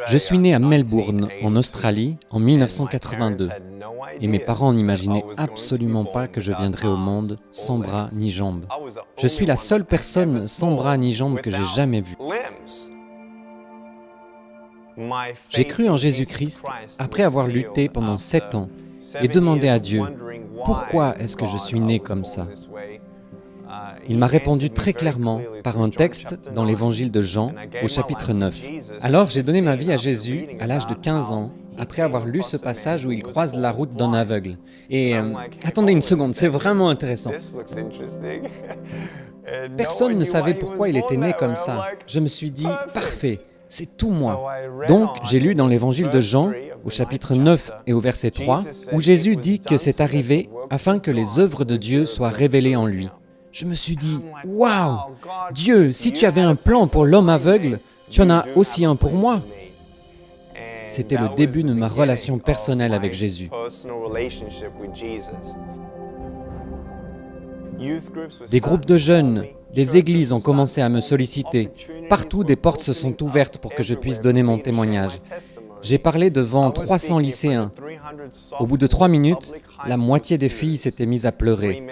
Je suis né à Melbourne, en Australie, en 1982, et mes parents n'imaginaient absolument pas que je viendrais au monde sans bras ni jambes. Je suis la seule personne sans bras ni jambes que j'ai jamais vue. J'ai cru en Jésus-Christ après avoir lutté pendant 7 ans et demandé à Dieu « Pourquoi est-ce que je suis né comme ça ?» Il m'a répondu très clairement par un texte dans l'évangile de Jean, au chapitre 9. Alors j'ai donné ma vie à Jésus à l'âge de 15 ans, après avoir lu ce passage où il croise la route d'un aveugle. Et attendez une seconde, c'est vraiment intéressant. Personne ne savait pourquoi il était né comme ça. Je me suis dit, parfait, c'est tout moi. Donc j'ai lu dans l'évangile de Jean, au chapitre 9 et au verset 3, où Jésus dit que c'est arrivé afin que les œuvres de Dieu soient révélées en lui. Je me suis dit, waouh, Dieu, si tu avais un plan pour l'homme aveugle, tu en as aussi un pour moi. C'était le début de ma relation personnelle avec Jésus. Des groupes de jeunes, des églises ont commencé à me solliciter. Partout, des portes se sont ouvertes pour que je puisse donner mon témoignage. J'ai parlé devant 300 lycéens. Au bout de 3 minutes, la moitié des filles s'étaient mises à pleurer.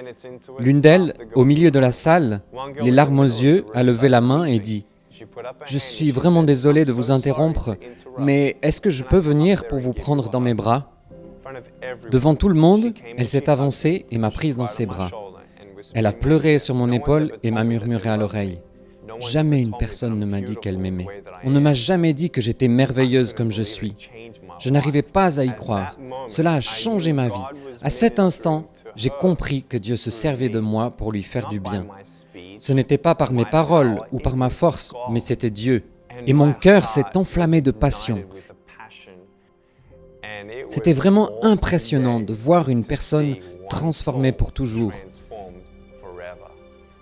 L'une d'elles, au milieu de la salle, les larmes aux yeux, a levé la main et dit « Je suis vraiment désolée de vous interrompre, mais est-ce que je peux venir pour vous prendre dans mes bras ?» Devant tout le monde, elle s'est avancée et m'a prise dans ses bras. Elle a pleuré sur mon épaule et m'a murmuré à l'oreille. Jamais une personne ne m'a dit qu'elle m'aimait. On ne m'a jamais dit que j'étais merveilleuse comme je suis. Je n'arrivais pas à y croire. Cela a changé ma vie. À cet instant, j'ai compris que Dieu se servait de moi pour lui faire du bien. Ce n'était pas par mes paroles ou par ma force, mais c'était Dieu. Et mon cœur s'est enflammé de passion. C'était vraiment impressionnant de voir une personne transformée pour toujours.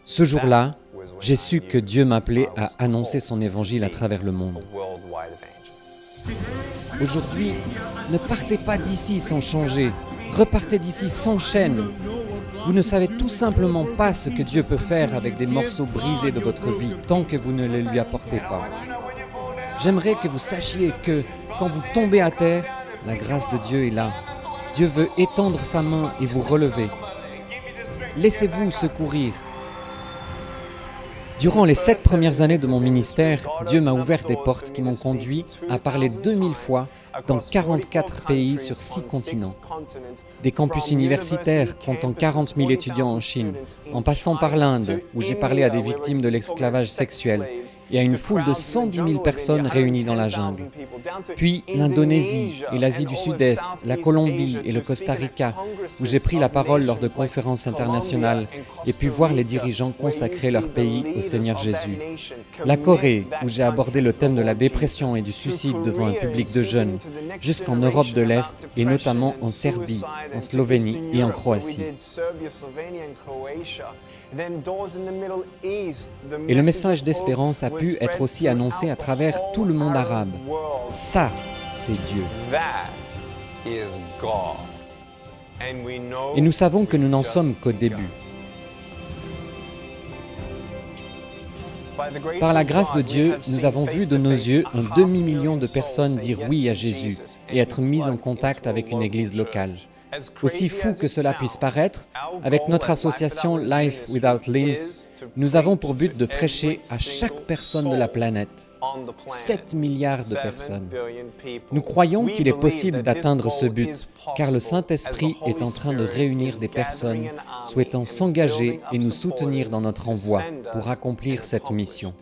Ce jour-là, j'ai su que Dieu m'appelait à annoncer son évangile à travers le monde. Aujourd'hui, ne partez pas d'ici sans changer. Repartez d'ici sans chaîne. Vous ne savez tout simplement pas ce que Dieu peut faire avec des morceaux brisés de votre vie tant que vous ne les lui apportez pas. J'aimerais que vous sachiez que quand vous tombez à terre, la grâce de Dieu est là. Dieu veut étendre sa main et vous relever. Laissez-vous secourir. Durant les 7 premières années de mon ministère, Dieu m'a ouvert des portes qui m'ont conduit à parler 2000 fois dans 44 pays sur 6 continents. Des campus universitaires comptant 40 000 étudiants en Chine, en passant par l'Inde, où j'ai parlé à des victimes de l'esclavage sexuel, et à une foule de 110 000 personnes réunies dans la jungle. Puis l'Indonésie et l'Asie du Sud-Est, la Colombie et le Costa Rica, où j'ai pris la parole lors de conférences internationales et pu voir les dirigeants consacrer leur pays au Seigneur Jésus. La Corée, où j'ai abordé le thème de la dépression et du suicide devant un public de jeunes, jusqu'en Europe de l'Est et notamment en Serbie, en Slovénie et en Croatie. Et le message d'espérance a pu être aussi annoncé à travers tout le monde arabe. Ça, c'est Dieu. Et nous savons que nous n'en sommes qu'au début. Par la grâce de Dieu, nous avons vu de nos yeux un demi-million de personnes dire oui à Jésus et être mises en contact avec une église locale. Aussi fou que cela puisse paraître, avec notre association Life Without Limbs, nous avons pour but de prêcher à chaque personne de la planète, 7 milliards de personnes. Nous croyons qu'il est possible d'atteindre ce but, car le Saint-Esprit est en train de réunir des personnes souhaitant s'engager et nous soutenir dans notre envoi pour accomplir cette mission.